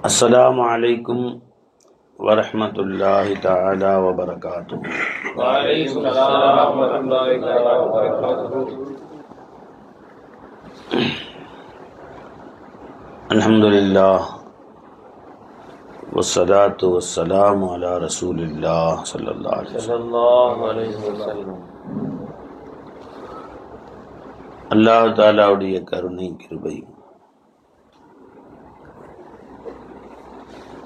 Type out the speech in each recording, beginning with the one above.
अस्सलामु अलैकुम वरहमतुल्लाहि तआला वबरकातुहू। वालैकुम अस्सलाम वरहमतुल्लाहि तआला वबरकातुहू। अल्हम्दुलिल्लाह वस्सलातु वस्सलामु अला रसूलिल्लाह सल्लल्लाहु अलैहि वसल्लम। அல்லாஹ் தஆலாவுடைய கருணை கிருபை,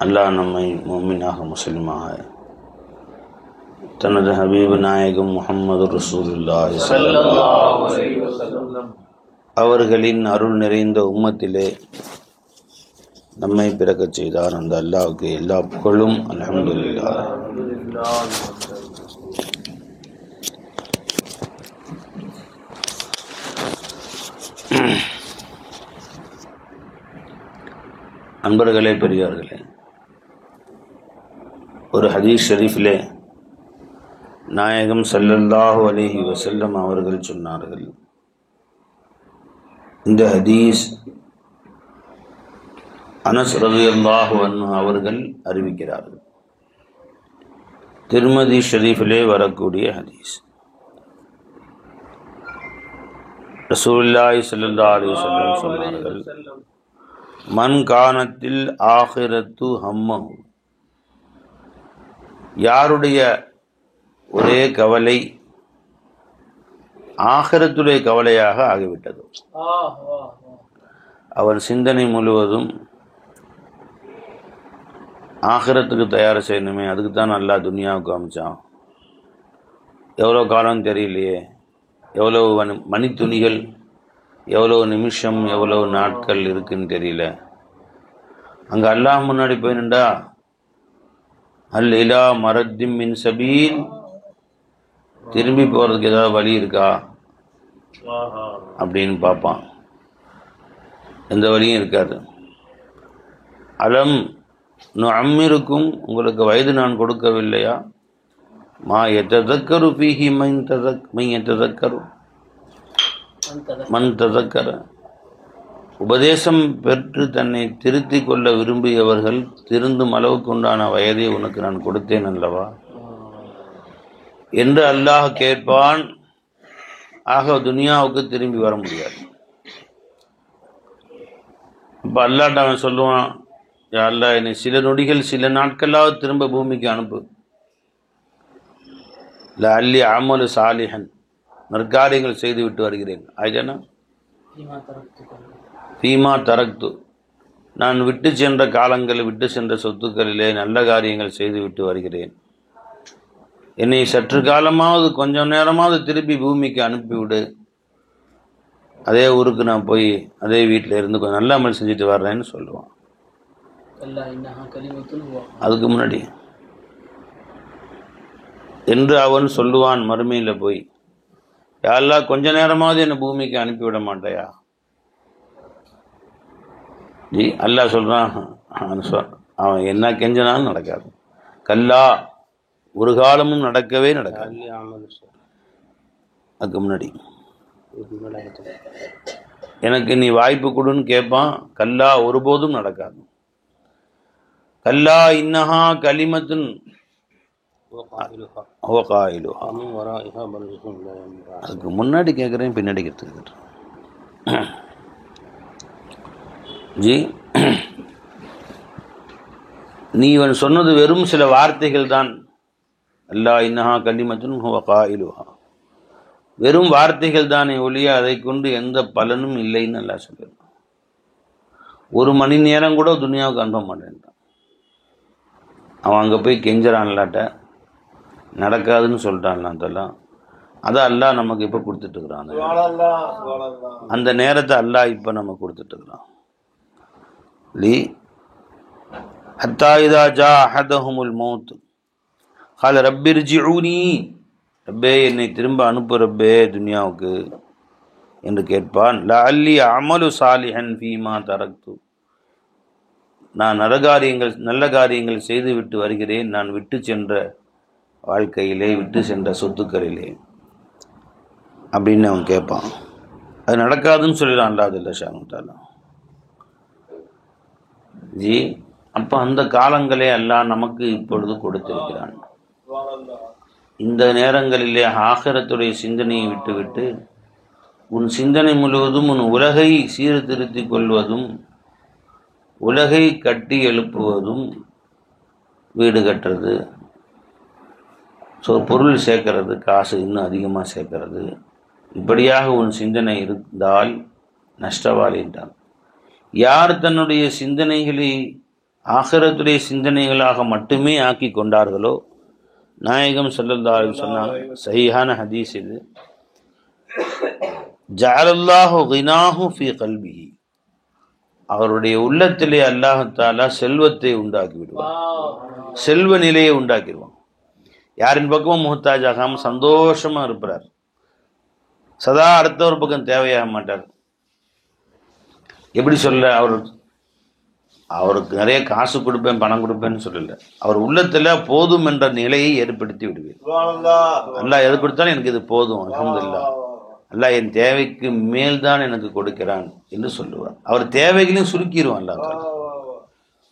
அல்லாஹ் நம்மை முஃமினாக முஸ்லிமாக தனது ஹபீப் நாயகம் முஹம்மது ரசூலுல்லாஹி ஸல்லல்லாஹு அலைஹி வஸல்லம் அவர்களின் அருள் நிறைந்த உம்மத்திலே நம்மை பிறக்கச் செய்தார். அந்த அல்லாஹ்வுக்கு எல்லா புகழும். அல்ஹம்துலில்லாஹ். அன்பர்களே, பெரியார்களே, ஒரு ஹதீஸ் ஷரீஃபிலே நாயகம் ஸல்லல்லாஹு அலைஹி வஸல்லம் அவர்கள் சொன்னார்கள். இந்த ஹதீஸ் அனஸ் ரலியல்லாஹு அன்ஹு அவர்கள் அறிவிக்கிறார்கள். திர்மிதி ஷரீஃபிலே வரக்கூடிய ஹதீஸ். ரசூலுல்லாஹி ஸல்லல்லாஹு அலைஹி வஸல்லம் சொன்னார்கள், மன் கானத்தில் ஆகிரத்து ஹம்மஹு, யாருடைய ஒரே கவலை ஆகிரத்துடைய கவலையாக ஆகிவிட்டது, அவன் சிந்தனை முழுவதும் ஆகிரத்துக்கு தயார் செய்யணுமே, அதுக்கு தான் நல்லா துனியாவுக்கு அமைச்சான், எவ்வளோ காலம் தெரியலையே, எவ்வளோ மணித்துணிகள், எவ்வளோ நிமிஷம், எவ்வளோ நாட்கள் இருக்குன்னு தெரியல. அங்கே அல்லாஹ் முன்னாடி போய் நின்றா, அல் இலா மரத்தின் மின் சபீல், திரும்பி போகிறதுக்கு ஏதாவது வழி இருக்கா அப்படின்னு பார்ப்பான். எந்த வழியும் இருக்காது. அலம் நுஅம்மிருக்கும், உங்களுக்கு வயது நான் கொடுக்கவில்லையா, மா யததக்கரு ஃபீஹி மன் யததக்கரு மன் ததக்கர, உபதேசம் பெற்று தன்னை திருத்தி கொள்ள விரும்பியவர்கள் திருந்தும் அளவுக்கு உண்டான வயதை உனக்கு நான் கொடுத்தேன் அல்லவா என்று அல்லாஹ் கேட்பான். ஆக துனியாவுக்கு திரும்பி வர முடியாது. இப்போ அல்லாஹ்ட்ட அவன் சொல்லுவான், யா அல்லாஹ், என்னை சில நொடிகள் சில நாட்களாவது திரும்ப பூமிக்கு அனுப்பு. லஅல்லி அமலு சாலிஹன், நற்காரியங்கள் செய்து விட்டு வருகிறேன். ஆயிதானா ஃபீமா தரக்து, நான் விட்டு சென்ற காலங்கள், விட்டு சென்ற சொத்துக்களிலே நல்ல காரியங்கள் செய்து விட்டு வருகிறேன். என்னை சற்று காலமாவது, கொஞ்சம் நேரமாவது திருப்பி பூமிக்கு அனுப்பிவிடு. அதே ஊருக்கு நான் போய் அதே வீட்டில் இருந்து கொஞ்சம் நல்ல அமல் செஞ்சுட்டு வர்றேன்னு சொல்லுவான். அதுக்கு முன்னாடி என்று அவன் சொல்லுவான் மறுமையில் போய், யா அல்லாஹ், கொஞ்ச நேரமாவது என்னை பூமிக்கு அனுப்பிவிட மாட்டாயா? ஜி அல்லாஹ் சொல்கிறான், அவன் என்ன கெஞ்சனாலும் நடக்காது. கல்லா, ஒரு காலமும் நடக்கவே நடக்காது. அதுக்கு முன்னாடி எனக்கு நீ வாய்ப்பு கொடுன்னு கேட்பான். கல்லா, ஒருபோதும் நடக்காது. கல்லா இன்னஹா கலிமத்துன் அதுக்கு முன்னாடி கேட்குறேன், பின்னாடி கேட்டுக்கிறேன். ஜி, நீ இவன் சொன்னது வெறும் சில வார்த்தைகள் தான். அல்லா இன்னஹா கலிமத்துன் ஹுவ காயிலுஹா, வெறும் வார்த்தைகள் தானே ஒழிய அதை கொண்டு எந்த பலனும் இல்லைன்னு அல்லாஹ் சொல்லிடுறான். ஒரு மணி நேரம் கூட துனியாவுக்கு அனுப்ப மாட்டேன்ட்டான். அவன் அங்கே போய் கெஞ்சுறான் அல்லாட்ட, நடக்காதுன்னு சொல்லிட்டான்லாம். அதை அல்லாஹ் நமக்கு இப்போ கொடுத்துட்டுருக்குறான். அந்த நேரத்தை அல்லாஹ் இப்போ நம்ம கொடுத்துட்டுருக்குறான். லீ ஹத்தா இதா ஜா அஹதஹுமுல் மௌத் கால ரப்பிர்ஜிஊனி, ரப்பே என்னை திரும்ப அனுப்பு ரப்பே துனியாவுக்கு என்று கேட்பான். லஅல்லி அமலு சாலிஹன் ஃபீமா தரக்து, நான் நல்ல காரியங்கள் செய்து விட்டு வருகிறேன், நான் விட்டு சென்ற வாழ்க்கையிலே, விட்டு சென்ற சொத்துக்களிலே அப்படின்னு அவன் கேட்பான். அது நடக்காதுன்னு சொல்லிடான் அல்லாஹ் ஜல்ல ஷானு தஆலா. ஜி, அப்போ அந்த காலங்களே அல்லாஹ் நமக்கு இப்பொழுது கொடுத்திருக்கிறான். இந்த நேரங்களிலே ஆகிரத்துடைய சிந்தனையை விட்டுவிட்டு உன் சிந்தனை முழுவதும் உன் உலகை சீர்திருத்திக் கொள்வதும் உலகை கட்டி எழுப்புவதும், வீடு கட்டுறது, பொருள் சேர்க்கறது, காசு இன்னும் அதிகமாக சேர்க்கறது, இப்படியாக உன் சிந்தனை இருந்தால் நஷ்டவாளின்றான். யார் தன்னுடைய சிந்தனைகளை ஆகிரத்துடைய சிந்தனைகளாக மட்டுமே ஆக்கி கொண்டார்களோ, நாயகம் ஸல்லல்லாஹு அலைஹி வஸல்லம் சஹீஹான ஹதீஸ் இது, ஜஅலல்லாஹு கினாஹு ஃபீ கல்பிஹி, அவருடைய உள்ளத்திலே அல்லாஹ் தஆலா செல்வத்தை உண்டாக்கி விடுவான், செல்வ நிலையை உண்டாக்கிடுவான். யாரின் பக்கமும் முஹ்தாஜ் ஆகாம சந்தோஷமா இருப்பார், சதா அடுத்த ஒரு பக்கம் தேவையாக மாட்டார். எப்படி சொல்ல, அவருக்கு நிறைய காசு கொடுப்பேன் பணம் கொடுப்பேன்னு சொல்லல, அவர் உள்ளத்துல போதும் என்ற நிலையை ஏற்படுத்தி விடுவேன். அல்லாஹ் எது கொடுத்தாலும் எனக்கு இது போதும், அல்ஹம்துலில்லாஹ், அல்லாஹ் என் தேவைக்கு மேல்தான் எனக்கு கொடுக்கிறான் என்று சொல்லுவார். அவர் தேவைகளையும் சுருக்கிடுவான். அல்லாஹ்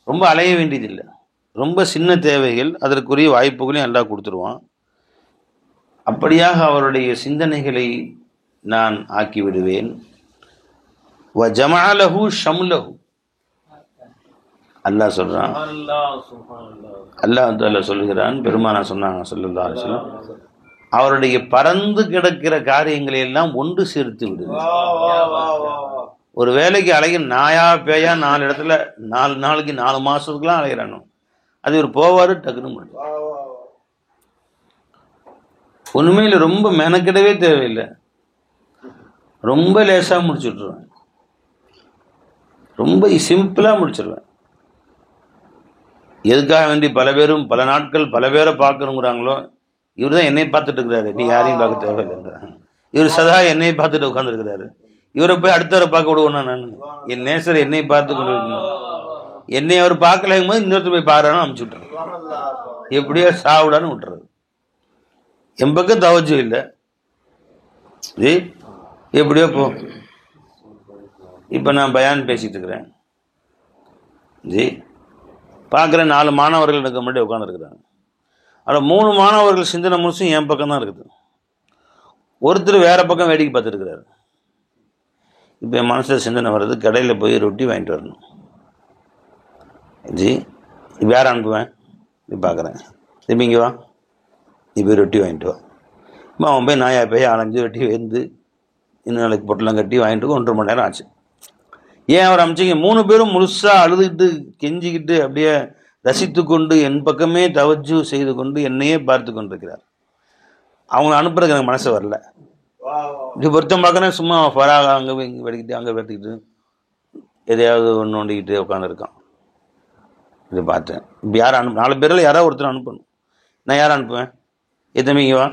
ரொம்ப அலைய வேண்டியதில்லை, ரொம்ப சின்ன தேவைகள் அதற்குரிய வாய்ப்புகளையும் அல்லாஹ் கொடுத்துருவான். அப்படியாக அவருடைய சிந்தனைகளை நான் ஆக்கி விடுவேன். வஜமஅலஹு ஷம்லஹு, அல்லாஹ் சொல்றான், அல்லாஹ் சொல்லுகிறான், பெருமானா சொன்னாங்க ஸல்லல்லாஹு அலைஹி வஸல்லம், அவருடைய பறந்து கிடக்கிற காரியங்களை எல்லாம் ஒன்று சேர்த்து விடுது. ஒரு வேலைக்கு அலைய நாயா பேயா 4 இடத்துல 4 நாளைக்கு 4 மாசத்துக்குலாம் அலைகிறானோ, அது ஒரு போவாரு டக்குன்னு முடியும். உண்மையில் ரொம்ப மெனக்கிடவே தேவையில்லை, ரொம்ப லேசாக முடிச்சுட்ருவேன், ரொம்ப சிம்பிளா முடிச்சிருவேன். எதுக்காக வேண்டி பல பேரும் பல நாட்கள் பல பேரை பார்க்கணுங்கிறாங்களோ, இவர் தான் என்னை பார்த்துட்டு இருக்கிறாரு, நீ யாரையும் பார்க்க தேவையில்லைங்கிறாங்க. இவர் சதா என்னை பார்த்துட்டு உட்காந்துருக்கிறாரு, இவரை போய் அடுத்தவரை பார்க்க விடுவோம்னா நான், என் நேசர் என்னை பார்த்து கொண்டு இருக்கணும், என்னை அவர் பார்க்கலைங்கும் போது இன்னொருத்தர் போய் பாருன்னு அமுச்சு விட்டுறது, எப்படியோ சாவிடான்னு விட்டுறது. என் பக்கம் தவச்சு இல்லை, எப்படியோ போ. இப்போ நான் பயான் பேசிட்டு இருக்கிறேன், பார்க்குறேன் 4 மாணவர்கள் எனக்கு முன்னாடி உட்காந்துருக்குறாங்க. அதில் 3 மாணவர்கள் சிந்தனை முழுசும் என் பக்கம் தான் இருக்குது, ஒருத்தர் வேற பக்கம் வேடிக்கை பார்த்துருக்கிறாரு. இப்போ என் மனசில் சிந்தனை வர்றது, கடையில் போய் ரொட்டி வாங்கிட்டு வரணும். இப்போ யாரை அனுப்புவேன், நீ பார்க்குறேன், திரும்பி இங்கே வா, நீ போய் ரொட்டி வாங்கிட்டு வா. இப்போ அவன் போய் நாயா போய் அலைஞ்சு ரொட்டி வெந்து இன்னும் நாளைக்கு பொட்டெல்லாம் கட்டி வாங்கிட்டு 1.5 மணி நேரம் ஆச்சு. ஏன் அவர் அமைச்சிங்க? 3 பேரும் முழுசாக அழுதுகிட்டு கெஞ்சிக்கிட்டு அப்படியே ரசித்து கொண்டு என் பக்கமே தவஜு செய்து கொண்டு என்னையே பார்த்து கொண்டிருக்கிறார். அவங்க அனுப்புறதுக்கு எனக்கு மனசு வரல. இப்படி பொருத்தம் பார்க்கறேன், சும்மா ஃபராக அங்கே இங்கே வெடிக்கிட்டு அங்கே வெட்டிக்கிட்டு எதையாவது ஒன்று நோண்டிக்கிட்டு உட்காந்துருக்கான். இது பார்த்தேன். இப்போ யாரை 4 பேரில் யாராவது ஒருத்தர் அனுப்பணும். நான் யாரை அனுப்புவேன்? தம்பிங்க வா,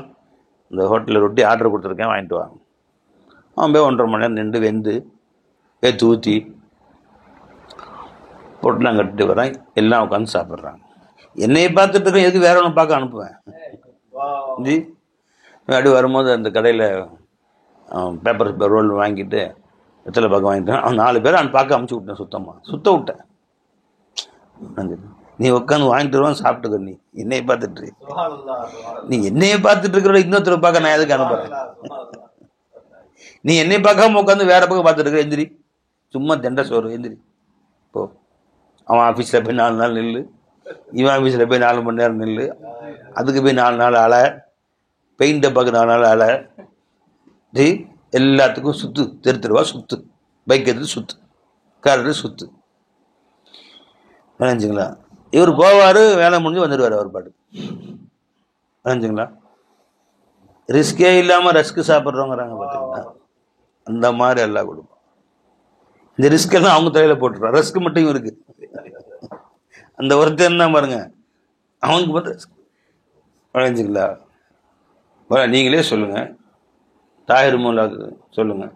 இந்த ஹோட்டலில் ரொட்டி ஆர்டர் கொடுத்துருக்கேன், வாங்கிட்டு வா. அவன் போய் 1.5 மணி நேரம் நின்று வெந்து ஊற்றி பொட்டெல்லாம் கட்டிட்டு வரேன், எல்லாம் உட்காந்து சாப்பிட்றாங்க. என்னையை பார்த்துட்டு இருக்கேன், எதுக்கு வேற ஒன்று பார்க்க அனுப்புவேன்? அப்படி வரும்போது அந்த கடையில் பேப்பர் ரோல் வாங்கிட்டு வெத்தலை பார்க்க வாங்கிட்டேன். அவன் 4 பேரை அவன் பார்க்க அமுச்சு விட்டேன், சுத்த விட்டேன். நீ உட்காந்து வாங்கிட்டு வருவான், சாப்பிட்டுக்க. நீ என்னையை பார்த்துட்டு, நீ என்னையை பார்த்துட்டு இருக்கிற இன்னொருத்தரை பார்க்க நான் எதுக்கு அனுப்புறேன்? நீ என்னை பார்க்காம உட்காந்து வேற பக்கம் பார்த்துட்டு இருக்க, எந்திரி, சும்மா தெண்டை சோறு, எந்திரி போ. அவன் ஆஃபீஸில் போய் 4 நாள் நில்லு, இவன் ஆஃபீஸில் போய் 4 மணி நேரம் நில்லு, அதுக்கு போய் 4 நாள் அலை, பெயிண்டை பார்க்க 4 நாள் அலை, எல்லாத்துக்கும் சுற்று, தெருவா சுற்று, பைக் எடுத்து சுற்று, கார் எடுத்து சுற்று, நினைஞ்சுங்களா? இவர் போவார், வேலை முடிஞ்சு வந்துடுவார் அவர் பாட்டு, நினைஞ்சுங்களா? ரிஸ்கே இல்லாமல் ரஸ்க்கு சாப்பிட்றவங்கிறாங்க பார்த்தீங்கன்னா, அந்த மாதிரி எல்லாம் கொடுப்போம். இந்த ரிஸ்கெல்லாம் அவங்க தலையில் போட்டுருவான், ரஸ்க்கு மட்டும் இருக்கு. அந்த ஒருத்தர் தான் பாருங்க, அவனுக்கு மட்டும் ரிஸ்க். நினைஞ்சுங்களா? நீங்களே சொல்லுங்கள், தாயிர் மூலாக்கு சொல்லுங்கள்,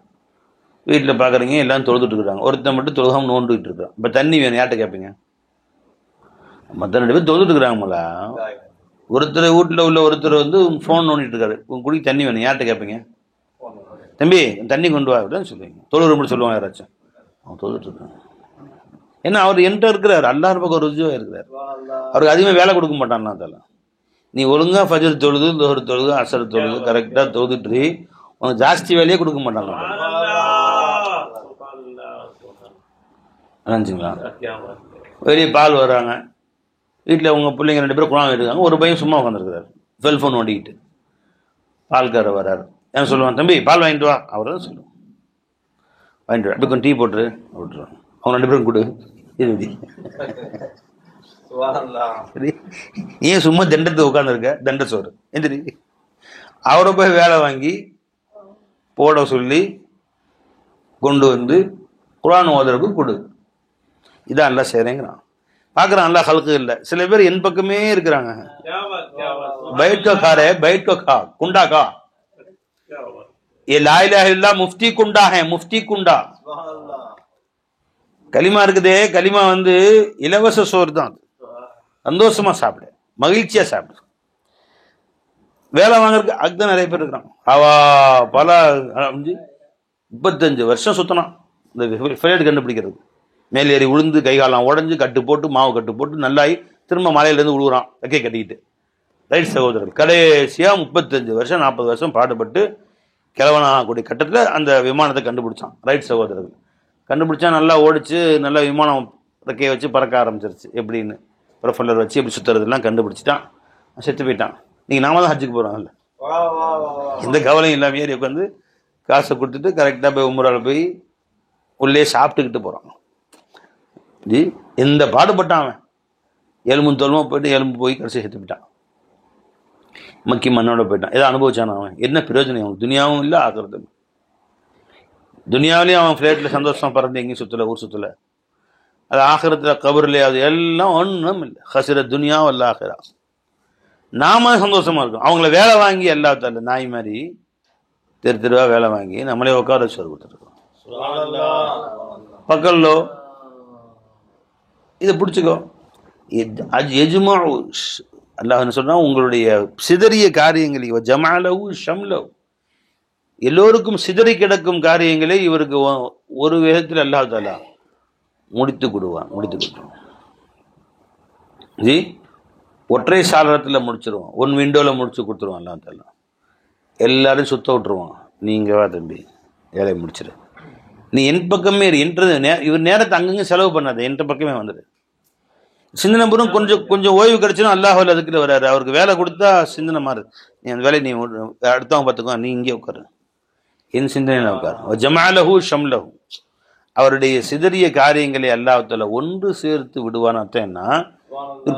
வீட்டில் பார்க்குறீங்க எல்லாம் தொழுதுட்டு இருக்கிறாங்க, ஒருத்தன் மட்டும் தொழுகாமல் நோண்டுகிட்டு இருக்கான். இப்போ தண்ணி வேணும், யார்கிட்ட கேட்பீங்க? மற்ற 2 பேர் தொழுதுட்டு இருக்கிறாங்களா? ஒருத்தர் வீட்டில் உள்ள ஒருத்தர் ஃபோன் நோண்டிட்டு இருக்காரு, குடிக்கு தண்ணி வேணும், யார்கிட்ட கேட்பீங்க? தம்பி தண்ணி கொண்டு வா அப்படின்னு சொல்லுவீங்க. தொழுகிற மட்டும் சொல்லுவாங்க யாராச்சும்? அவன் தொழுதுட்டு இருக்கான். ஏன்னா அவர் என்கிட்ட இருக்கிறார், அல்லாஹ் பக்கம் ருஜுவாக இருக்கிறார். அவருக்கு அதிகமாக வேலை கொடுக்க மாட்டான். அதெல்லாம் நீ ஒழுங்கா ஃபஜர் தொழுது, துஹர் தொழுது, அசர் தொழுது கரெக்டாக தொழுதுட்டு உனக்கு ஜாஸ்தி வேலையே கொடுக்க மாட்டாங்க. நினச்சிங்களா? வெளியே பால் வர்றாங்க, வீட்டில் உங்கள் பிள்ளைங்க 2 பேரும் குழாம் எடுக்காங்க, ஒரு பையன் சும்மா உட்காந்துருக்கிறார் செல்ஃபோன் ஓடிக்கிட்டு. பால்காரர் வர்றாரு, என்ன சொல்லுவான், தம்பி பால் வாங்கிட்டு வா. அவர் தான் சொல்லுவான், வாங்கிட்டு வா, அப்படி கொஞ்சம் டீ போட்டுரு விட்டுருவாங்க. அவங்க 2 பேரும் கொடு இது. நீ சும்மா தண்டத்தை உட்காந்துருக்க, தண்ட சோறு எந்திரி. அவரை போய் வேலை வாங்கி போட சொல்லி கொண்டு வந்து குர்ஆன் ஓதுறதுக்கு கொடு. இதான் அல்லா செய்றேங்கிறான். பார்க்குறான் அல்லா ஹல்கு இல்லை. சில பேர் என் பக்கமே இருக்கிறாங்க. பைட்கோ காரே பைட்கோ கா குண்டா கா ये ला इलाहा इल्लल्लाह मुफ्ती कुंडा है, मुफ्ती कुंडா. கலிமா இருக்குதே, கலிமா வந்து இலவச சோறு தான். சந்தோஷமா சாப்பிடு, மகிழ்ச்சியா சாப்பிடு. வேலை வாங்குறதுக்கு அதுதான் நிறைய பேர் இருக்கிறான். அவா பல 35 வருஷம் சுத்தணும் இந்த ஃபிளைட் கண்டுபிடிக்கிறது. மேல் ஏறி உளுந்து கைகாலம் உடஞ்சி கட்டு போட்டு மாவு கட்டு போட்டு நல்லாயி திரும்ப மலையிலேருந்து உழுவுறான் வைக்க கட்டிக்கிட்டு. ரைட் சகோதரர்கள், கடைசியாக 35 வருஷம் 40 வருஷம் பாடுபட்டு கிழவனாகக்கூடிய கட்டத்தில் அந்த விமானத்தை கண்டுபிடிச்சான். ரைட் சகோதரர்கள் கண்டுபிடிச்சா நல்லா ஓடிச்சு, நல்லா விமானம் ரெக்கையை வச்சு பறக்க ஆரம்பிச்சிருச்சு. எப்படின்னு ப்ரொஃபல்லர் வச்சு எப்படி சுற்றுறதுலாம் கண்டுபிடிச்சிட்டான். செத்து போயிட்டான். நீங்கள் நாம தான் ஹஜ்ஜுக்கு போகிறோம், இல்லை எந்த கவலையும் இல்லாமல் ஏறி உட்காந்து காசை கொடுத்துட்டு கரெக்டாக போய் உம்ராவில் போய் உள்ளே சாப்பிட்டுக்கிட்டு போகிறான். ஜி எந்த பாடுபட்டான் அவன், எலும்பு தோல்மா போயிட்டு எலும்பு போய் கடைசி செத்து போயிட்டான். மக்கி மண்ணோட போயிட்டான். ஏதோ அனுபவிச்சான் அவன். என்ன பிரயோஜனம் அவன்? துனியாவும் இல்லை ஆகிறது. துனியாவிலேயும் அவன் ஃப்ளைட்டில் சந்தோஷமாக பறந்து எங்கேயும் சுற்றலை, ஊர் சுற்றலை. அது ஆகிரத்தில் கபர்லேயே அது எல்லாம் ஒன்றும் இல்லை. ஹசிர துனியா அல்ல ஆகிரா. நாம சந்தோஷமா இருக்கும். அவங்கள வேலை வாங்கி எல்லாத்தால நாய் மாதிரி தெருவா வேலை வாங்கி நம்மளே உட்கார வச்சு கொடுத்துருக்கோம். பக்கல்லோ இதை பிடிச்சிக்கோ. எஜுமா அல்லாஹ் சொன்னா உங்களுடைய சிதறிய காரியங்களை ஜமாலவு ஷம்லவ், எல்லோருக்கும் சிதறி கிடக்கும் காரியங்களை இவருக்கு ஒரு விதத்தில் அல்லாஹ் தாலா முடித்து கொடுவான். ஜி ஒற்றை சாளரத்தில் முடிச்சிருவான், ஒன் விண்டோவில் முடிச்சு கொடுத்துருவான். அல்லாஹ் தாலா எல்லாரையும் சுத்த விட்டுருவான். நீங்க வா தம்பி வேலையை முடிச்சிரு, நீ என் பக்கமே இவர் நேரத்தை அங்கங்கே செலவு பண்ணாத, என் பக்கமே வந்துடு. சிந்தனை பூர்வம் கொஞ்சம் ஓய்வு கிடைச்சுன்னா அல்லாஹ் அதுக்குள்ள வர்றாரு. அவருக்கு வேலை கொடுத்தா சிந்தனை மாறுது. நீ அந்த வேலையை நீ அடுத்தவங்க பார்த்துக்கோ, நீ இங்கே உட்காரு, என் சிந்தனையில் உட்காரு. ஜமாலஹு ஷம்லஹு, அவருடைய சிதறிய காரியங்களை அல்லாஹ்தாலா ஒன்று சேர்த்து விடுவான்னு அர்த்தம் என்ன?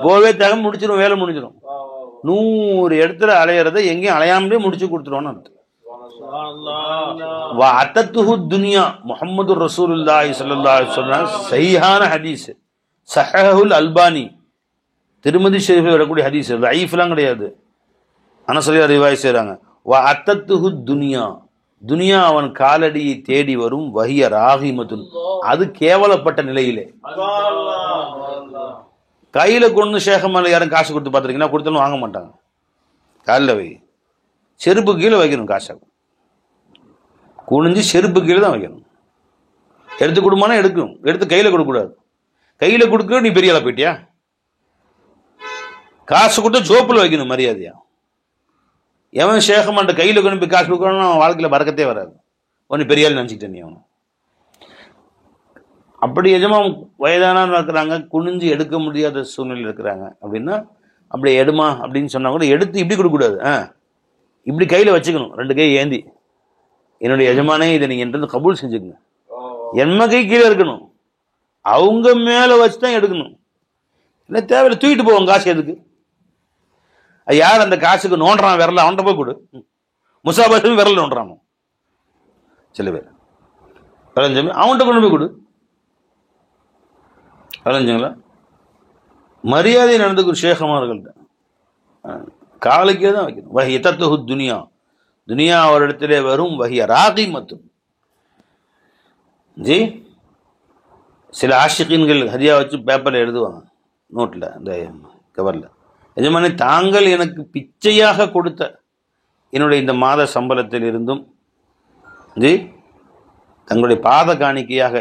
போவே தக முடிச்சிடும், வேலை முடிஞ்சிடும். 100 இடத்துல அலையிறத எங்கேயும் அலையாமலே முடிச்சு கொடுத்துருவான்னு அர்த்தம். துனியா முஹம்மது ரசூலுல்லாஹி ஸல்லல்லாஹு அலைஹி வஸல்லம் சஹீஹான ஹதீஸ், சஹஹுல் அல்பானி திருமதி ஷரீஃபில் வரக்கூடிய ஹதீஸ், லைஃப்லாம் கிடையாது. அனசரியா ரிவாய் செய்கிறாங்க. துனியா, துனியா அவன் காலடியை தேடி வரும். வஹிய ராகிமத்துன், அது கேவலப்பட்ட நிலையிலே. கையில கொண்டு ஷேகமால யாரும் காசு கொடுத்து பார்த்துருக்கீங்கன்னா கொடுத்தாலும் வாங்க மாட்டாங்க. காலில் வை, செருப்பு கீழே வைக்கணும். காசை குனிஞ்சு செருப்பு கீழே தான் வைக்கணும். எடுத்து கொடுமானா எடுக்கணும், எடுத்து கையில கொடுக்கக்கூடாது. கையில கொடுக்க நீ பெரிய ஆளா போயிட்டியா? காசு கொடுத்து ஜோப்பில் வைக்கணும் மரியாதையா. எவன் ஷேகமான்ட்ட கையில கொண்டு போய் காசு கொடுக்கணும், அவன் வாழ்க்கையில பறக்கத்தே வராது. ஒன்று பெரிய ஆள் நினச்சிக்கிட்டேன் நீ அவனை. அப்படி எஜமா வயதானவங்க இருக்கிறாங்க, குனிஞ்சு எடுக்க முடியாத சூழ்நிலை இருக்கிறாங்க அப்படின்னா அப்படி எடுமா அப்படின்னு சொன்னா கூட எடுத்து இப்படி கொடுக்கக்கூடாது. இப்படி கையில வச்சுக்கணும், 2 கை ஏந்தி. என்னுடைய எஜமானே இதை நீங்க என்கிட்ட கபூல் செஞ்சுக்கங்க. என்ம கை கீழே இருக்கணும், அவங்க மேல வச்சுதான் எடுக்கணும். இல்லை தேவையில்லை தூக்கிட்டு போவாங்க. காசு எதுக்கு? யார் அந்த காசுக்கு நோண்டுறான் விரல, அவன்கிட்ட போய் கொடு. முசாபாசும் விரல் நோண்டுறானோ சில பேர், அவன்கிட்ட கொண்டு போய் கொடு. விளைஞ்சுங்களா? மரியாதை நடந்துக்கும் ஷேகமார்கள்ட்ட காலுக்கே தான் வைக்கணும். வஹிய தத்துஹு துனியா, துனியா ஒரு இடத்திலே வரும். வஹிய ராகிமத்துன். ஜி சில ஆஷிகீன்கள் ஹதியா வச்சு பேப்பரில் எழுதுவாங்க, நோட்டில் அந்த கவரில், எஜமானே தாங்கள் எனக்கு பிச்சையாக கொடுத்த என்னுடைய இந்த மாத சம்பளத்தில் இருந்தும் ஜி தங்களுடைய பாத காணிக்கையாக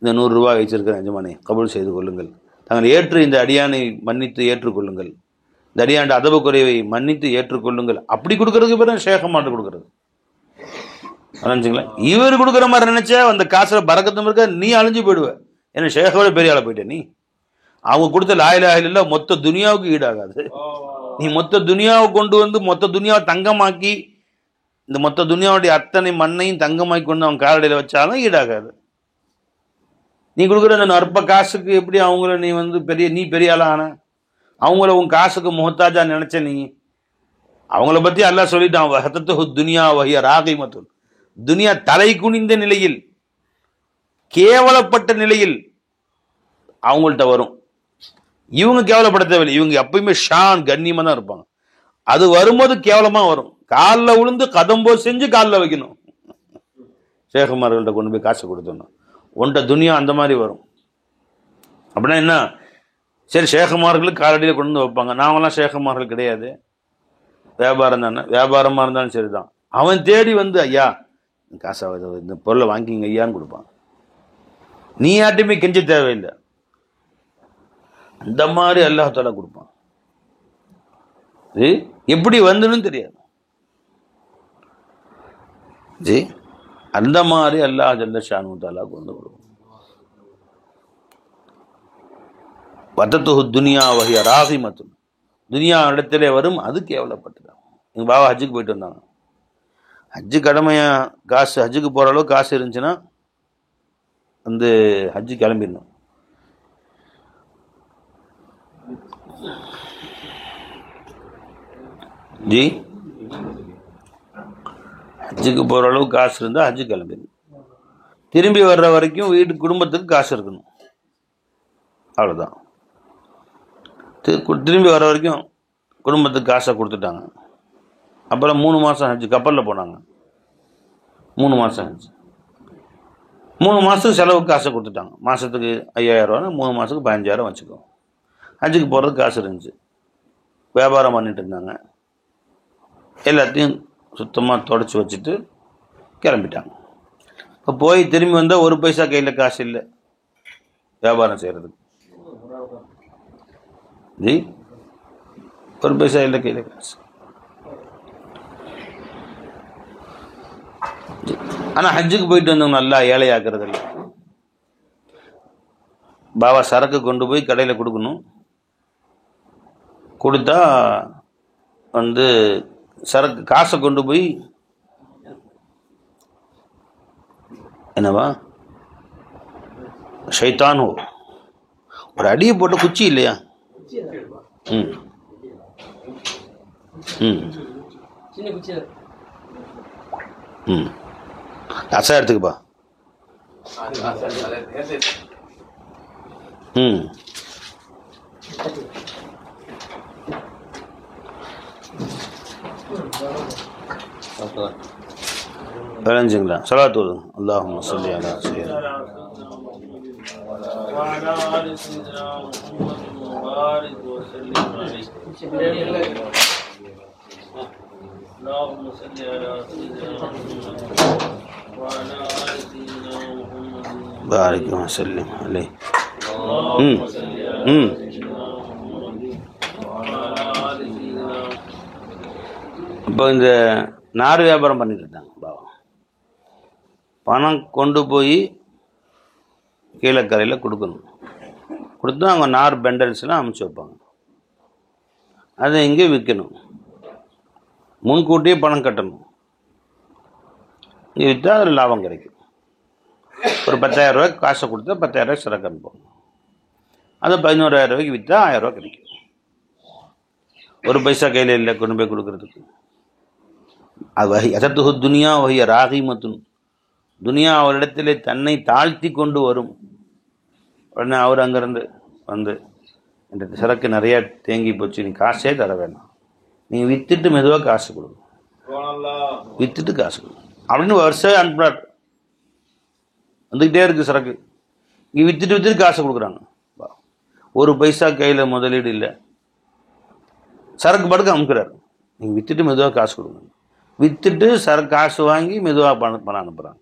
இந்த 100 ரூபாய் வச்சிருக்கிறேன் எஜமானே, கபூல் செய்து கொள்ளுங்கள். தாங்கள் ஏற்று இந்த அடியானை மன்னித்து ஏற்றுக்கொள்ளுங்கள், இந்த அடியாண்ட அதப குறைவை மன்னித்து ஏற்றுக்கொள்ளுங்கள். அப்படி கொடுக்கறதுக்கு பிறகு ஷேகமாட்டு கொடுக்கறது நினைச்சுங்களா. இவர் கொடுக்குற மாதிரி நினைச்சா அந்த காசுல பறக்கத்தும் இருக்க, நீ அழிஞ்சு போயிடுவ. ஏன்னா ஷேகோட பெரிய ஆளை போயிட்ட நீ. அவங்க கொடுத்த லா இலாஹ இல்லல்லாஹ் மொத்த துனியாவுக்கு ஈடாகாது. நீ மொத்த துனியாவை கொண்டு வந்து மொத்த துனியாவை தங்கமாக்கி, இந்த மொத்த துனியாவுடைய அத்தனை மண்ணையும் தங்கமாக்கி கொண்டு அவன் காலடியில் வச்சாலும் ஈடாகாது. நீ கொடுக்குற அந்த அற்ப காசுக்கு எப்படி அவங்கள நீ வந்து நீ பெரிய ஆளா ஆன? அவங்கள உன் காசுக்கு முகத்தாஜா நினைச்ச நீ. அவங்கள பத்தி அல்லாஹ் சொல்லிட்டான், வஹதத்துஹு துனியா வஹிய ராகிமத்துன். துனியா தலை குனிந்த நிலையில், கேவலப்பட்ட நிலையில் அவங்கள்ட்ட வரும். இவங்க கேவலப்பட தேவையில்லை, இவங்க எப்பயுமே ஷான் கண்ணியமா தான் இருப்பாங்க. அது வரும்போது கேவலமா வரும். காலில் விழுந்து கதம்போ செஞ்சு காலில் வைக்கணும். ஷேகுமார்கள்ட்ட கொண்டு போய் காசு கொடுத்தோம். ஒன்றை துனியா அந்த மாதிரி வரும். அப்படின்னா என்ன? சரி, ஷேகுமார்களுக்கு காலடியில் கொண்டு வந்து வைப்பாங்க. நாங்களாம் ஷேகுமார்கள் கிடையாது, வியாபாரம் தானே. வியாபாரமாக இருந்தாலும் சரிதான். அவன் தேடி வந்து, ஐயா காசை இந்த பொருளை வாங்கிங்க ஐயான்னு கொடுப்பான். நீ யார்ட்டையுமே கெஞ்ச தேவையில்லை. அந்த மாதிரி அல்லாஹ் தஆலா கொடுப்பான். எப்படி வந்துன்னு தெரியாது. ஜி அந்த மாதிரி அல்லாஹ் ஜல்ல ஷானு தஆலா கொண்டு கொடுப்பான். வதத்துஹு துனியா வஹிய ராகிமத்துன். துனியா இடத்திலே வரும், அது கேவலப்பட்டதான். எங்கள் பாபா ஹஜ்ஜுக்கு போயிட்டு வந்தாங்க. ஹஜ்ஜு கடமையா காசு, ஹஜ்ஜுக்கு போகிற அளவுக்கு காசு இருந்துச்சுன்னா வந்து ஹஜ்ஜு கிளம்பிடணும். ஜி ஹஜ்ஜுக்கு போகிற அளவுக்கு காசு இருந்தால் ஹஜ்ஜு கிளம்பிடணும். திரும்பி வர்ற வரைக்கும் வீட்டு குடும்பத்துக்கு காசு இருக்கணும், அவ்வளோதான். திரும்பி வர வரைக்கும் குடும்பத்துக்கு காசை கொடுத்துட்டாங்க. அப்புறம் 3 மாதம் ஹஜ்ஜு, கப்பலில் போனாங்க. 3 மாதம் ஹஜ்ஜு, 3 மாதத்துக்கு செலவுக்கு காசை கொடுத்துட்டாங்க. மாதத்துக்கு 5000 ரூபான்னு 3 மாதத்துக்கு 15000 வச்சுக்கோ. ஹஜ்ஜுக்கு போகிறதுக்கு காசு இருந்துச்சு. வியாபாரம் பண்ணிட்டு இருந்தாங்க. எல்லாத்தையும் சுத்தமாக தொடச்சி வச்சுட்டு கிளம்பிட்டாங்க. இப்போ போய் திரும்பி வந்தால் 1 பைசா கையில் காசு இல்லை வியாபாரம் செய்கிறதுக்கு. ஜி 1 பைசா இல்லை கையில் காசு. ஆனால் ஹஜ்ஜுக்கு போயிட்டு வந்தவங்க நல்லா ஏழையாக்குறது இல்லை. பாபா சரக்கு கொண்டு போய் கடையில் கொடுக்கணும். கொடுத்தா வந்து சரக்கு காசை கொண்டு போய் என்னவா ஷைத்தான் ஒரு அடியை போட்ட குச்சி இல்லையா? ம் ம் ம் அசா எடுத்துக்குப்பா. ம் விளைஞ்சுங்களா? ஸலாத்து அல்லாஹும்ம ஸல்லி அலா சய்யிதினா وعلى آل سيدنا محمد وبارك وسلم عليه. اللهم صل على سيدنا محمد وعلى آل سيدنا محمد بارك وسلم عليه. اللهم صل على سيدنا محمد وعلى آل سيدنا. இப்போ இந்த நார் வியாபாரம் பண்ணிட்டு இருந்தாங்க பாவம். பணம் கொண்டு போய் கீழக்கரையில் கொடுக்கணும். கொடுத்தா அவங்க நார் பெண்டல்ஸ்லாம் அமுச்சு வைப்பாங்க. அதை இங்கே விற்கணும். முன்கூட்டியே பணம் கட்டணும். இங்கே விற்றா அதில் லாபம் கிடைக்கும். ஒரு 10,000 ரூபாய்க்கு காசை கொடுத்தா 10,000 ரூபாய்க்கு சரக்கு அனுப்பணும். அதை 11,000 ரூபாய்க்கு விற்றா 1000 ரூபா கிடைக்கும். 1 பைசா கையில் இல்லை கொண்டு போய் கொடுக்கறதுக்கு. அது வஹியத்துஹு துனியா வஹிய ராகிமத்துன். துனியா அவரிடத்திலே தன்னை தாழ்த்தி கொண்டு வரும். உடனே அவர் அங்கேருந்து வந்து இந்த சரக்கு நிறைய தேங்கி போச்சு, நீ காசே தர வேணாம், நீங்கள் விற்றுட்டு மெதுவாக காசு கொடுங்க, விற்றுட்டு காசு கொடுங்க அப்படின்னு வருஷம் அனுப்புறாரு. வந்துக்கிட்டே இருக்கு சரக்கு. நீ விற்றுட்டு காசை கொடுக்குறாங்க. 1 பைசா கையில் முதலீடு இல்லை. சரக்கு படுக்க அனுப்புகிறார். நீங்கள் விற்றுட்டு மெதுவாக காசு கொடுங்க. விற்றுட்டு சரக்கு காசு வாங்கி மெதுவாக பணம் அனுப்புகிறாங்க.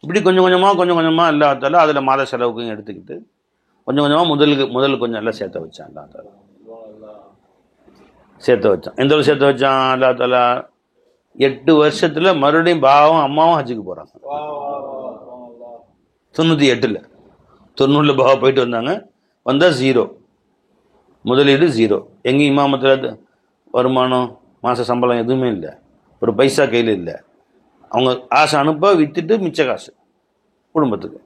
இப்படி கொஞ்சம் கொஞ்சமாக எல்லாத்தாலும் அதில் மாத செலவுக்கும் எடுத்துக்கிட்டு கொஞ்சம் கொஞ்சமாக முதல் கொஞ்சம் எல்லாம் சேர்த்து வச்சான். எல்லாத்தாலும் சேர்த்து வச்சான். எந்த அளவு சேர்த்து வச்சான்? எல்லாத்தால 8 வருஷத்துல மறுபடியும் பாவம் அம்மாவும் ஹஜ்ஜுக்கு போறாங்க. 98ல் 90ல் பாவா போயிட்டு வந்தாங்க. வந்தா 0, முதலீடு 0. எங்கேயும் இமாமத்தில் வருமானம் மாத சம்பளம் எதுவுமே இல்லை, ஒரு பைசா கையில் இல்லை. அவங்க காசு அனுப்ப விற்றுட்டு மிச்ச காசு குடும்பத்துக்கு,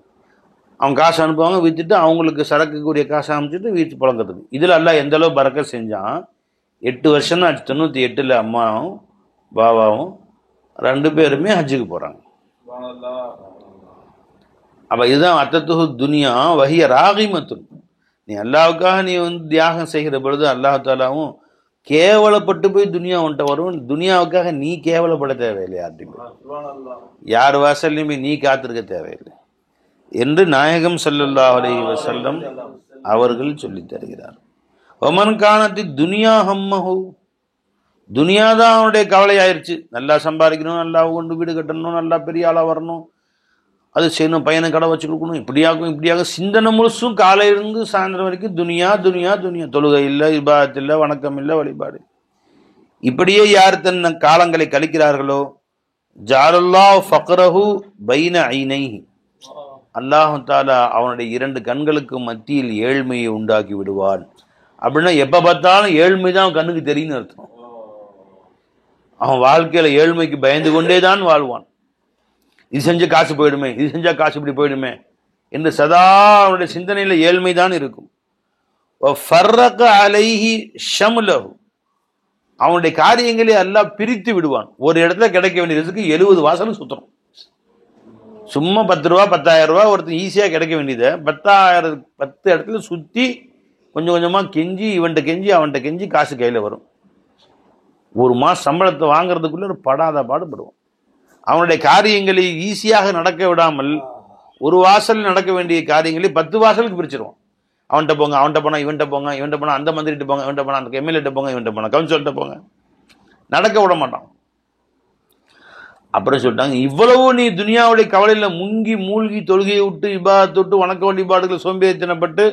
அவங்க காசு அனுப்புவாங்க விற்றுட்டு அவங்களுக்கு சரக்குக்குரிய காசை அமைச்சிட்டு வீட்டு புழங்கிறதுக்கு. இதில் எல்லாம் எந்த அளவு பறக்க செஞ்சான். 8 வருஷம் தான் ஆச்சு. 98ல் அம்மாவும் பாபாவும் 2 பேருமே ஹஜ்ஜுக்கு போகிறாங்க. அப்போ இதுதான் அத்தத்துஹு துனியா வஹிய ராகிமத்துன். நீ அல்லாவுக்காக நீ தியாகம் செய்கிற பொழுது அல்லாஹ் தாலாவும் கேவலப்பட்டு போய் துனியா உன்ட்ட வரும். துனியாவுக்காக நீ கேவலப்பட தேவையில்லை, யார் வாசல்லையுமே நீ காத்திருக்க தேவையில்லை என்று நாயகம் ஸல்லல்லாஹு அலைஹி வஸல்லம் அவர்கள் சொல்லித் தருகிறார். ஒமன் கானத்தி துனியா ஹம்மஹு, துனியாதான் அவனுடைய கவலை ஆயிடுச்சு. நல்லா சம்பாதிக்கணும், நல்லா கொண்டு வீடு கட்டணும், நல்லா பெரிய ஆளாக வரணும், அது செய்யணும், பையனை கடை வச்சு கொடுக்கணும், இப்படியாக சிந்தனை முழுசும் காலையிலிருந்து சாயந்தரம் வரைக்கும் துனியா துனியா துனியா. தொழுகை இல்லை, இபாதத் இல்லை, வணக்கம் இல்லை, வழிபாடு. இப்படியே யார் தன் காலங்களை கழிக்கிறார்களோ ஜஅலல்லாஹு ஃபக்ரஹு பைன ஐனைஹி, அல்லாஹ் தஆலா அவனுடைய 2 கண்களுக்கு மத்தியில் ஏழ்மையை உண்டாக்கி விடுவான். அப்படின்னா எப்போ பார்த்தாலும் ஏழ்மை தான் அவன் கண்ணுக்கு தெரியும்னு அர்த்தம். அவன் வாழ்க்கையில ஏழ்மைக்கு பயந்து கொண்டே தான் வாழ்வான். இது செஞ்ச காசு போயிடுமே, இது செஞ்சா காசு இப்படி போயிடுமே என்று சதா அவனுடைய சிந்தனையில ஏழ்மை தான் இருக்கும். ஃபர்ரக அலைஹி ஷம்லஹு, அவனுடைய காரியங்களை எல்லாம் பிரித்து விடுவான். ஒரு இடத்துல கிடைக்க வேண்டியதுக்கு 70 வாசலும் சுத்தணும். சும்மா 10 ரூபா 10,000 ரூபா ஒருத்தர் ஈஸியா கிடைக்க வேண்டியதை 10 இடத்துல சுத்தி கொஞ்சம் கொஞ்சமா கெஞ்சி, இவன்கிட்ட கெஞ்சி அவன்கிட்ட கெஞ்சி காசு கையில வரும். ஒரு மாசம் சம்பளத்தை வாங்குறதுக்குள்ள ஒரு படாத பாடுபடுவான். அவனுடைய காரியங்களை ஈஸியாக நடக்க விடாமல் ஒரு வாசல் நடக்க வேண்டிய காரியங்களை 10 வாசலுக்கு பிரிச்சிருவான். அவன்கிட்ட போங்க, அவன்கிட்ட போனா இவன்கிட்ட போங்க, இவன்கிட்ட போனா அந்த மந்திரிட்டு போங்க, இவன்கிட்ட போனா அந்த எம்எல்ஏட்ட போங்க, இவன்கிட்ட போனா கவுன்சிலர்கிட்ட போங்க, நடக்க விட மாட்டான். அப்புறம் சொல்லிட்டாங்க, இவ்வளவு நீ துனியாவுடைய கவலையில மூழ்கி தொழுகையை விட்டு இபாதத்தை விட்டு வணக்க வழிபாடுகள் சோம்பேறித்தனப்பட்டு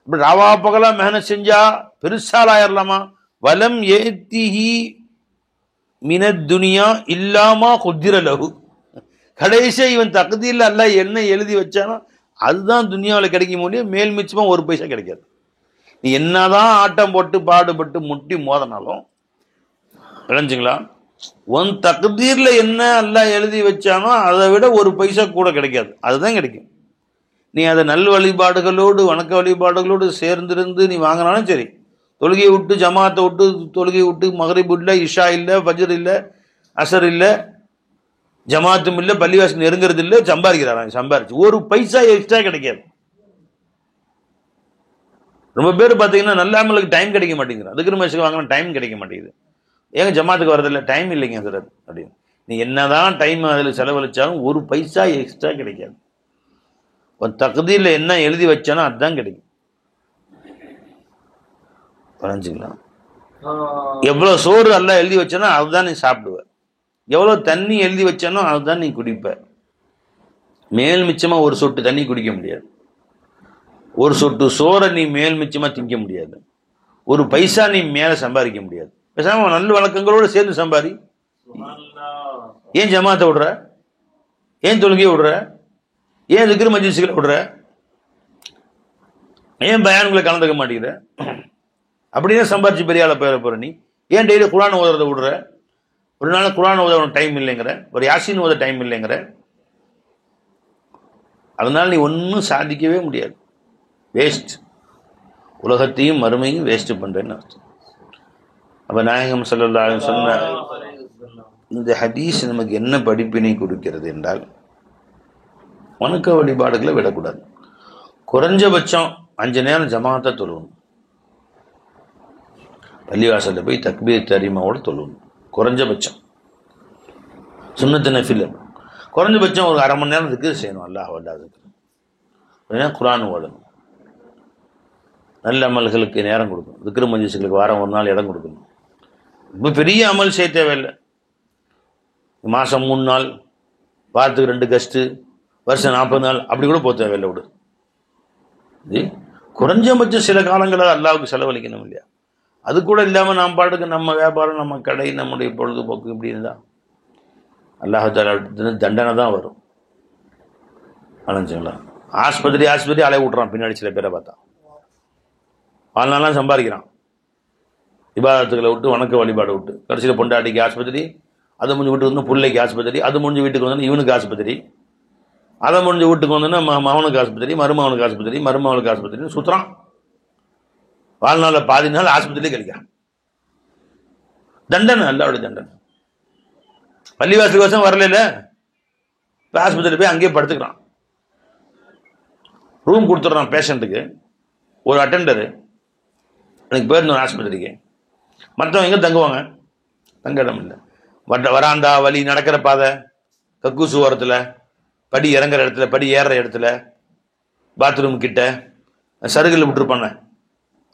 ராவா பகலா மெஹனத் செஞ்சா பெருசாலாயிரலாமா? வலம் ஏத்திஹி மினத் துனியா இல்லாமா குத்திர லஹு, கடைசியா இவன் தக்தீர்ல அல்லாஹ் என்ன எழுதி வச்சானோ அதுதான் துனியாவில் கிடைக்க முடியும். மேல் மிச்சமா ஒரு பைசா கிடைக்காது. நீ என்னதான் ஆட்டம் போட்டு பாடுபட்டு முட்டி மோதனாலும் விளைஞ்சுங்களா, உன் தக்தீர்ல என்ன அல்லாஹ் எழுதி வச்சானோ அதை விட ஒரு பைசா கூட கிடைக்காது, அதுதான் கிடைக்கும். நீ அதை நல் வழிபாடுகளோடு வணக்க வழிபாடுகளோடு சேர்ந்திருந்து நீ வாங்கினாலும் சரி, தொழுகையை விட்டு ஜமாத்தை விட்டு தொழுகையை விட்டு மகரிப் இல்லை, இஷா இல்லை, ஃபஜ்ர் இல்லை, அசர் இல்லை, ஜமாத்தும் இல்லை, பள்ளிவாசல் நெருங்கிறது இல்லை, சம்பாதிக்கிறாங்க. சம்பாரிச்சு ஒரு பைசா எக்ஸ்ட்ரா கிடைக்காது. ரொம்ப பேர் பார்த்தீங்கன்னா நல்லாமலுக்கு டைம் கிடைக்க மாட்டேங்குது, அதுக்கு மேட்சுக்கு வாங்கினா டைம் கிடைக்க மாட்டேங்குது. ஏங்க ஜமாத்துக்கு வரதில்லை? டைம் இல்லைங்க சார் அப்படின்னு. நீ என்னதான் டைம் அதில் செலவழிச்சாலும் ஒரு பைசா எக்ஸ்ட்ரா கிடைக்காது. உன் தகுதியில் என்ன எழுதி வச்சானோ அதுதான் கிடைக்கும். புரிஞ்சுக்கலாம்? எவ்வளவு சோறு எல்லாம் எழுதி வச்சானோ அதுதான் நீ சாப்பிடுவ, எவ்வளவு தண்ணி எழுதி வச்சானோ அதுதான் நீ குடிப்ப. மேல் மிச்சமா ஒரு சொட்டு தண்ணி குடிக்க முடியாது, ஒரு சொட்டு சோறை நீ மேல் மிச்சமா திங்க முடியாது, ஒரு பைசா நீ மேல சம்பாதிக்க முடியாது. பேசாம நல்ல வழக்கங்களோட சேர்ந்து சம்பாதி. ஏன் ஜமாத்தை விடுற? ஏன் தொழுகையை விடுற? ஏன் திக்ர் மஜ்லிஸ்களை விடுற? ஏன் பயான்களை கலந்துக்க மாட்டேங்கிற? அப்படியே சம்பாதிச்சு பெரிய ஆளை போற நீ ஏன் டெய்லி குர்ஆன் ஓதுறதை விடுற? ஒரு நாள் குர்ஆன் ஓத உனக்கு டைம் இல்லைங்கிற, ஒரு யாசின் ஓத டைம் இல்லைங்கிற. அதனால நீ ஒன்றும் சாதிக்கவே முடியாது, வேஸ்ட். உலகத்தையும் மறுமையும் வேஸ்ட் பண்றேன்னு அர்த்தம். அப்ப நாயகம் ஸல்லல்லாஹு அலைஹி வஸல்லம் சொன்ன இந்த ஹதீஸ் நமக்கு என்ன படிப்பினை கொடுக்கிறது என்றால், வணக்க வழிபாடுகளை விடக்கூடாது. குறைஞ்சபட்சம் 5 நேரம் ஜமாத்தா தொழுவணும். பள்ளிவாசல்ல போய் தக்பீர் தரீமாவோட தொழுவணும். குறைஞ்சபட்சம் சுன்னத்து நஃபில் குறைஞ்சபட்சம் ஒரு அரை மணி நேரம் திக்ர் செய்யணும். அல்லாஹ் திக்ர், குர்ஆன் ஓதணும், நல்ல அமல்களுக்கு நேரம் கொடுக்கணும், திக்ர் மஜ்லிஸ்களுக்கு வாரம் ஒரு நாள் இடம் கொடுக்கணும். இப்போ பெரிய அமல் செய்ய தேவையில்லை. மாதம் 3 நாள், வாரத்துக்கு 2 கஸ்ட்டு, வருஷம் 40 நாள் அப்படி கூட போக தேவையில்லை விடு. ஜி குறைஞ்சபட்சம் சில காலங்களை அல்லாவுக்கு செலவழிக்கணும் இல்லையா? அது கூட இல்லாமல் நாம் பாட்டுக்கு நம்ம வியாபாரம், நம்ம கடை, நம்முடைய பொழுதுபோக்கு இப்படி இருந்தால் அல்லாஹ் தண்டனை தான் வரும். அலைஞ்சுங்களா? ஆஸ்பத்திரி அலைய விட்றான் பின்னாடி சில பேரை பார்த்தா. வாழ்நாளெலாம் சம்பாதிக்கிறான், இபாதத்துக்களை விட்டு வணக்க வழிபாடு விட்டு, கடைசியில் பொண்டாட்டிக்கு ஆஸ்பத்திரி, அதை முடிஞ்சு வீட்டுக்கு வந்து பிள்ளைக்கு ஆஸ்பத்திரி, அது முடிஞ்சு வீட்டுக்கு வந்தோன்னா இவனுக்கு ஆஸ்பத்திரி, அதை முடிஞ்சு வீட்டுக்கு வந்தோன்னா மகனுக்கு ஆஸ்பத்திரி, மருமகனுக்கு ஆஸ்பத்திரி, மருமகளுக்கு ஆஸ்பத்திரின்னு சுற்றுறான். வாழ்நாளில் பாதி நாள் ஆஸ்பத்திரியிலே கழிக்கிறான். தண்டனை, அல்லாவுடைய தண்டனை. பள்ளிவாசல் வருஷம் வரல, இப்போ ஆஸ்பத்திரி போய் அங்கேயே படுத்துக்கிறான். ரூம் கொடுத்துட்றான் பேஷண்ட்டுக்கு, ஒரு அட்டெண்டரு. எனக்கு போயிருந்தோம் ஆஸ்பத்திரிக்கு. மற்றவங்க எங்கே தங்குவாங்க? தங்க இடம் இல்லை. வராந்தா, வழி, நடக்கிற பாதை, கக்கூசு ஓரத்தில், படி இறங்குற இடத்துல, படி ஏறுற இடத்துல, பாத்ரூம் கிட்ட சருகில் விட்டுருப்பாங்க,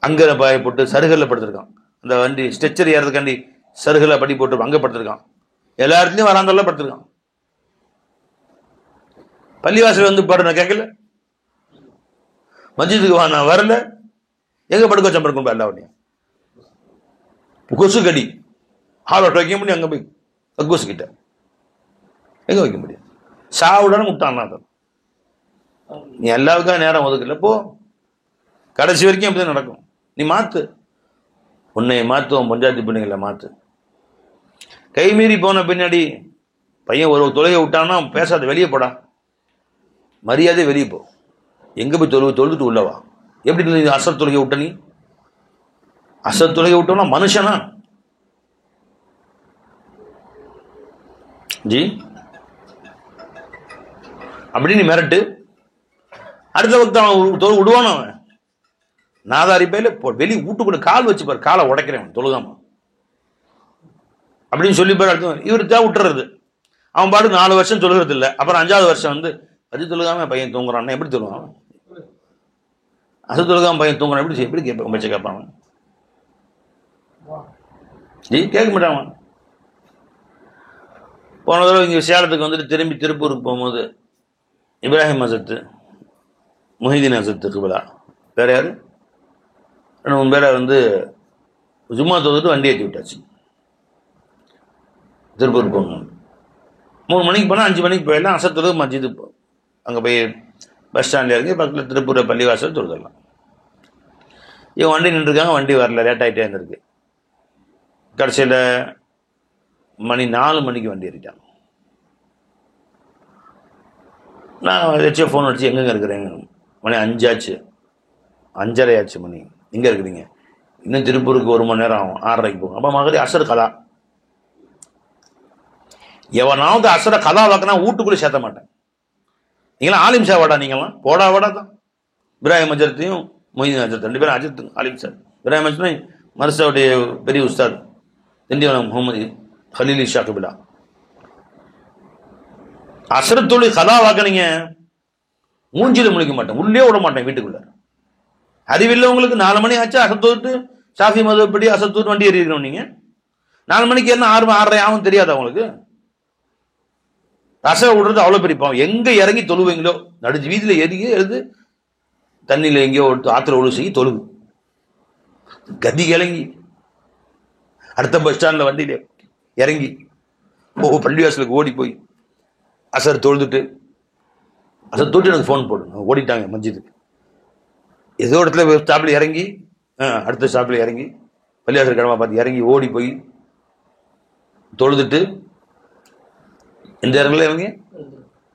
அங்கே பாய போட்டு சருகில் படுத்திருக்கான். அந்த வண்டி ஸ்ட்ரெச்சர் ஏறதுக்காண்டி சருகில் படி போட்டு அங்கே படுத்திருக்கான். எல்லா இடத்துலையும் வராந்தால படுத்திருக்கான். பள்ளிவாசல் வந்து பாடு கேட்கல, மஸ்ஜிதுக்கு வா நான் வரல, எங்கே படுக்க வச்சா படுக்கணும் எல்லாவட்டையும். கொசு கடி ஹாலோட்ட வைக்க முடியும், அங்கே போய் கக்கூசு கிட்ட எங்கே வைக்க முடியும்? சாவுடான முட்டான். நீ எல்லாருக்கா நேரம் ஒதுக்கல, போ. கடைசி வரைக்கும் அப்படிதான் நடக்கும். நீ மாத்து, உன்னை மாத்துவோம், பஞ்சாயத்து பிள்ளைங்களை மாத்து. கைமீறி போன பின்னாடி பையன் ஒரு தொழுகை விட்டான்னா பேசாத, வெளியே போடா, மரியாதை வெளியே போ. எங்கே போய் தொழுதுட்டு உள்ளவா? எப்படி அசர் தொழுகை விட்ட? நீ அசர் தொழுகை விட்டோம்னா மனுஷனா? ஜி அப்படி நீ மிரட்டு, அடுத்த வக்து அவன் விடுவான? அவன் நாதாரி பையில வெளியே வீட்டுக்குள்ள கால் வச்சு பாரு, காலை உடைக்கிறேன் தொழுகாம அப்படின்னு சொல்லி பாரு. அடுத்த இவரு தான் விட்டுறது. அவன் பாட்டு 4 வருஷம் தொழுகிறது இல்லை. அப்புறம் 5வது வருஷம் வந்து அது தொழுகாம பையன் தூங்குறான். எப்படி தொழுவான்? அது தொழுகாம பையன் தூங்குறான் எப்படி எப்படி கேட்பான்? பச்சை கேட்பான் ஜி, கேட்க மாட்டான். போன தடவை இங்கே சேலத்துக்கு வந்துட்டு திரும்பி திருப்பூருக்கு போகும்போது இப்ராஹிம் ஹசரத்து, முஹிதீன் ஹசரத்து குபலா, வேற யாரு 2-3 பேரை வந்து ஜும்மா தொழுதுட்டு வண்டி ஏற்றி விட்டாச்சு. திருப்பூருக்கு போகணும். 3 மணிக்கு போனால் 5 மணிக்கு போயிடலாம். அசர் தொழுது மஸ்ஜிது அங்கே போய் பஸ் ஸ்டாண்டில் இறங்கி பக்கத்தில் திருப்பூர் பள்ளிவாசல் தொழுதலாம். இவன் வண்டி நின்றுருக்காங்க, வண்டி வரல, லேட் ஆகிட்டே இருந்திருக்கு. கடைசியில் மணி 4 மணிக்கு வண்டி ஏறிட்டாங்க. நான் ஏதாச்சும் ஃபோன் அடிச்சு எங்கெங்கே இருக்கிறேங்க? மணி 5 ஆச்சு, 5:30 ஆச்சு மணி. எங்கே இருக்கிறீங்க? இன்னும் திருப்பூருக்கு 1 மணி நேரம் ஆகும், 6:30க்கு போகும். அப்போ மகதி அசர் கதா. எவனாவது அசரை கதா வாக்கினா வீட்டுக்குள்ளே சேர்த்த மாட்டேன். நீங்களாம் ஆலிம் சார் வாடா, நீங்களாம் போடா வாடா தான். இப்ராஹிம் அஜரத்தையும் மொய்தீன் அஜரத் 2 பேரும் அஜரத் ஆலிம் சார். இப்ராஹிம் அஜரத் மர்சாவுடைய பெரிய உஸ்தாத், திண்டிவனம் முகமது ஹலீல் ஷா குபிலா. அசரத்தொழி கதா வாக்கினீங்க, மூஞ்சில முழிக்க மாட்டேன், உள்ளே விட மாட்டேன் வீட்டுக்குள்ள. அறிவில்லை உங்களுக்கு. 4 மணி ஆச்சு, அசத்தோட்டு ஷாஃபி மதுப்படி அசத்தூர் வண்டி ஏறி இருக்கிறோம். நீங்க 4 மணிக்கு என்ன 6:30 ஆகும் தெரியாதா உங்களுக்கு? ரச விடுறது அவ்வளோ பெரிய பாவம். எங்கே இறங்கி தொழுவீங்களோ, நடுஞ்சு வீதியில் எதுக்கி எழுது, தண்ணியில் எங்கேயோ ஆற்றுல ஒழு செய்ய தொழுவு. கதி கிளங்கி அடுத்த பஸ் ஸ்டாண்டில் வண்டியில இறங்கி பள்ளிவாசலுக்கு ஓடி போய் அசர் தொழுதுட்டு, அசர் தொட்டு எனக்கு ஃபோன் போடு, ஓடிட்டாங்க மஸ்ஜிதுக்கு. ஏதோ இடத்துல ஸ்டாப்பில் இறங்கி, அடுத்த ஸ்டாப்பில் இறங்கி பள்ளிவாசல் கடமை பார்த்து இறங்கி ஓடி போய் தொழுதுட்டு, எந்த இடத்துல இவங்க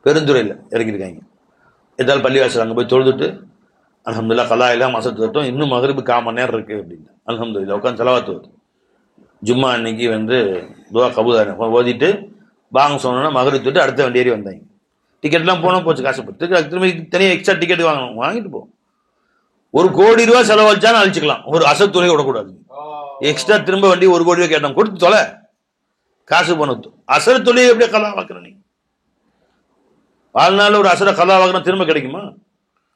பெருந்துறையில் இறங்கியிருக்காங்க. ஏதாவது பள்ளிவாசல் அங்கே போய் தொழுதுட்டு, அல்ஹம்துலில்லாஹ் கலா எல்லாம் மசத்து தட்டும், இன்னும் மகரிபு 1/4 மணி நேரம் இருக்குது அப்படின்னு அல்ஹம்துலில்லாஹ் உட்காந்து செலவாத்து வருது. ஜும்மா அன்னைக்கு வந்து துவா கபூல் ஓதிட்டு வாங்க சொன்னோன்னா மகரிப் தொட்டு அடுத்த வண்டி ஏறி வந்தாங்க. டிக்கெட்லாம் போனால் போச்சு, காசுப்பட்டு திரும்பி தனியாக எக்ஸ்ட்ரா டிக்கெட் வாங்கணும், வாங்கிட்டு போ. 1 கோடி ரூபா செலவழிச்சாலும் அழிச்சிக்கலாம், ஒரு அசத் துணை விடக்கூடாது. எக்ஸ்ட்ரா திரும்ப வண்டி 1 கோடி ரூபா கேட்டான், கொடுத்து தொலை, காசு போனது. அசர தொழிலை எப்படியா கலா வாக்குற? நீ வாழ்நாள் ஒரு அசர கலா வாக்குனா திரும்ப கிடைக்குமா?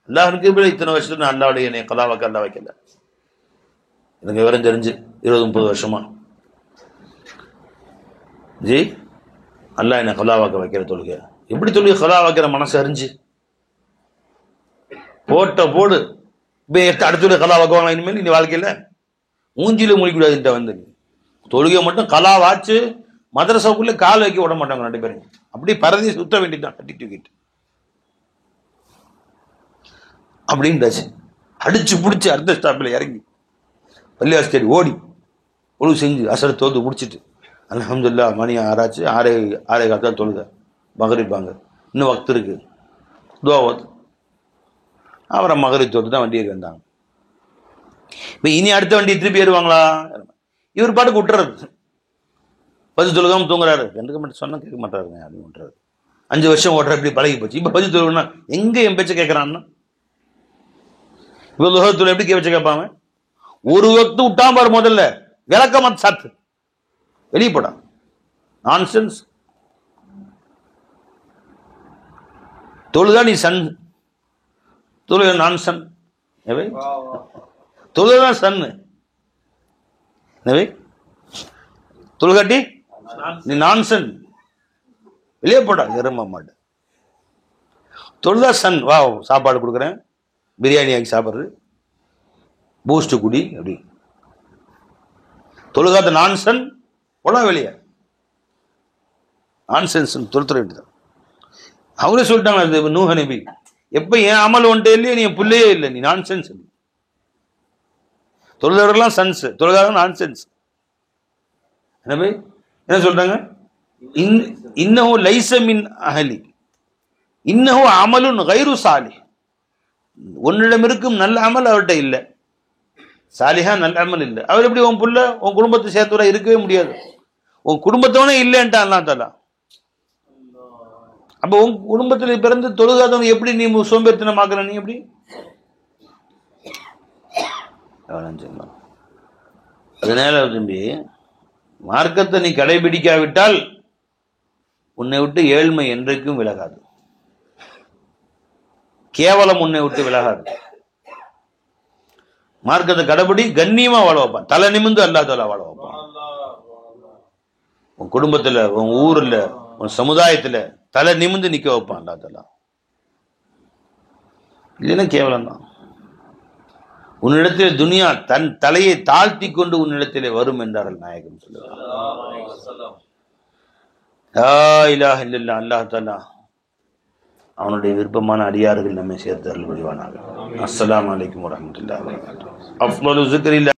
அல்லாஹ்வுக்கு இத்தனை வருஷத்துல நான் அல்லாவுடைய என்னை கலா வாக்க அல்லா வைக்கல. எனக்கு விவரம் தெரிஞ்சு 20-30 வருஷமா ஜி அல்லாஹ் என்னை கலா வாக்க வைக்கிற தொழுகை எப்படி தொழுகை கலா வைக்கிற மனசு அறிஞ்சு போடு இப்போ அடுத்த கலா வைக்குவாங்களா இனிமேல் இந்த வாழ்க்கையில் மூஞ்சியில முடிக்கூடாதுன்ட்டு வந்து தொழுகை மட்டும் கலா வாச்சு மதரசாவுக்குள்ளே கால் வைக்க விட மாட்டாங்க 2 பேரும். அப்படி பரதி சுத்த வேண்டியதான் கட்டி தூக்கிட்டு அப்படின்றாச்சு. அடிச்சு பிடிச்சி அடுத்த ஸ்டாப்பில் இறங்கி பள்ளியாஸ்தேரி ஓடி ஒழுங்கு செஞ்சு அசர் தோத்து முடிச்சுட்டு அல்ஹம்துலில்லாஹ் மணி 6 ஆச்சு. 6:15 தான் தொழுக மகரிப்பாங்க. இன்னும் வக்து இருக்கு துவாவத். அப்புறம் மகரிப் தோத்து தான் வண்டி ஏறி வந்தாங்க. இப்போ இனி அடுத்த வண்டி திருப்பி ஏறுவாங்களா? இவர் பாட்டுக்கு விட்டுறது. 10 தொழுகாம தூங்குறாரு. கண்டுக்க மாட்டேன் சொன்னா கேட்க மாட்டாருங்க. அப்படின்னு விட்டுறாரு. 5 வருஷம் ஓட்டுற இப்படி பழகி போச்சு. இப்போ 10 தொழுகுனா எங்க என் பேச்ச கேட்கறான்னா? இப்போ லுஹத்துல எப்படி பேச்ச கேட்பாங்க? ஒரு வக்து விட்டாம பாரு முதல்ல விளக்கமத் சாத்து வெளியே போடா. நான்சென்ஸ். தொழுதா நீ சன், தொழுக நான்சன். தொழுதான் சன்னு தொழுகாட்டி நீ நான்சன் வெளியே போடா. எரும மாட்டு தொழுதா சன். வா சாப்பாடு கொடுக்குறேன், பிரியாணி ஆக்கி சாப்பிட்றது, பூஸ்ட் குடி. அப்படி தொழுகாத நான்சன் போடா வெளியே. நான்சென்ஸ் தொழுத்துற வேண்டியதான். அவரே சொல்லிட்டாங்க நூஹ் நபி, எப்ப என் அமல் ஒன்ட்டே இல்லையே நீ புள்ளையே இல்லை, நீ நான்சென்ஸ். தொழுதவர்கள்லாம் சன்ஸ், தொழுகாத நான்சென்ஸ். என்ன சொல்றாங்க? இன்னஹு லைஸ மின் அஹலி இன்னஹு அமலுன் கைரு சாலிஹ். உன்னிடம் இருக்கும் நல்ல அமல் அவர்கிட்ட இல்லை, சாலிஹா நல்ல அமல் இல்லை. அவர் எப்படி உன் புள்ள உன் குடும்பத்தை சேர்த்துவர இருக்கவே முடியாது. உன் குடும்பத்தவனே இல்லைன்ட்டான் அல்லாஹ் தஆலா. அப்ப உன் குடும்பத்தில் பிறந்து தொழுகாதவங்க எப்படி நீ சோம்பேறித்தனமாக்குற? நீ எப்படி? அதனால தம்பி, மார்க்கத்தை நீ கடைபிடிக்காவிட்டால் உன்னை விட்டு ஏழ்மை என்றைக்கும் விலகாது, கேவலம் உன்னை விட்டு விலகாது. மார்க்கத்தை கடைபிடி, கண்ணியமா வாழ வைப்பான், தலை நிமிந்து அல்லாஹ் தஆலா வாழ வைப்பான். உன் குடும்பத்துல, உன் ஊர்ல, உன் சமுதாயத்துல தலை நிமிந்து நிக்க வைப்பான் அல்லாஹ் தஆலா. இல்லைன்னா கேவலம் தான். உன்னிடத்தில் துனியா தன் தலையை தாழ்த்தி கொண்டு உன்னிடத்திலே வரும் என்றார்கள் நாயகம் ஸல்லல்லாஹு அலைஹி வஸல்லம். அல்லாஹ் தஆலா அவனுடைய விருப்பமான அடியார்கள் நம்மை சேர்த்து அருள் புரிவானாக. அஸ்ஸலாமு அலைக்கும் வரஹ்மத்துல்லாஹி வபரகாத்துஹு. அஃலலு ஸிக்ரில்